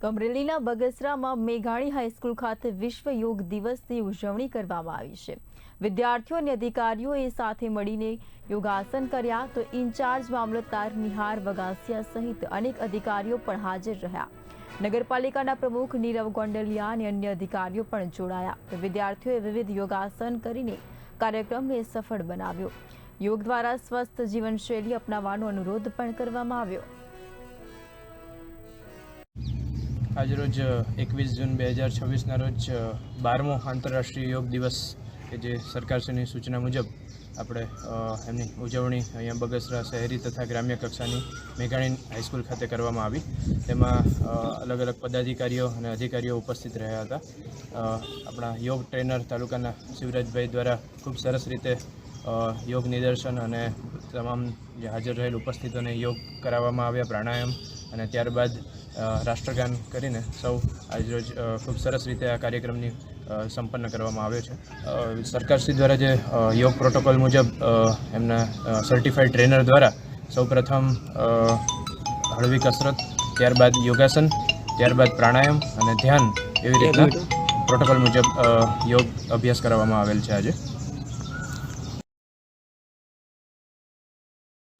અમરેલીના બગસરામાં મેઘાણી હાઈસ્કૂલ ખાતે વિશ્વ યોગ દિવસની ઉજવણી કરવામાં આવી છે। વિદ્યાર્થીઓ અને અધિકારીઓએ સાથે મળીને યોગાસન કર્યા તો ઇન્ચાર્જ મામલતદાર નિહાર વગાસિયા સહિત અનેક અધિકારીઓ પણ હાજર રહ્યા। નગરપાલિકાના પ્રમુખ નીરવ ગોંડલિયા અને અન્ય અધિકારીઓ પણ જોડાયા। વિદ્યાર્થીઓએ વિવિધ યોગાસન કરીને કાર્યક્રમને સફળ બનાવ્યો। યોગ દ્વારા સ્વસ્થ જીવનશૈલી અપનાવવાનો અનુરોધ પણ કરવામાં આવ્યો। આજરોજ 21 જૂન 2026 રોજ 12મો આંતરરાષ્ટ્રીય યોગ દિવસ કે જે સરકારશ્રીની સૂચના મુજબ આપણે એમની ઉજવણી અહીંયા બગસરા શહેરી તથા ગ્રામ્ય કક્ષાની મેઘાણી હાઈસ્કૂલ ખાતે કરવામાં આવી। તેમાં અલગ અલગ પદાધિકારીઓ અને અધિકારીઓ ઉપસ્થિત રહ્યા હતા। આપણા યોગ ટ્રેનર તાલુકાના શિવરાજભાઈ દ્વારા ખૂબ સરસ રીતે યોગ નિદર્શન અને તમામ જે હાજર રહેલ ઉપસ્થિતોને યોગ કરાવવામાં આવ્યા, પ્રાણાયામ અને ત્યારબાદ રાષ્ટ્રગાન કરીને સૌ આજરોજ ખૂબ સરસ રીતે આ કાર્યક્રમની સંપન્ન કરવામાં આવ્યો છે। સરકારશ્રી દ્વારા જે યોગ પ્રોટોકોલ મુજબ એમના સર્ટિફાઈડ ટ્રેનર દ્વારા સૌપ્રથમ હળવી કસરત, ત્યારબાદ યોગાસન, ત્યારબાદ પ્રાણાયામ અને ધ્યાન એવી રીતના પ્રોટોકોલ મુજબ યોગ અભ્યાસ કરવામાં આવેલ છે। આજે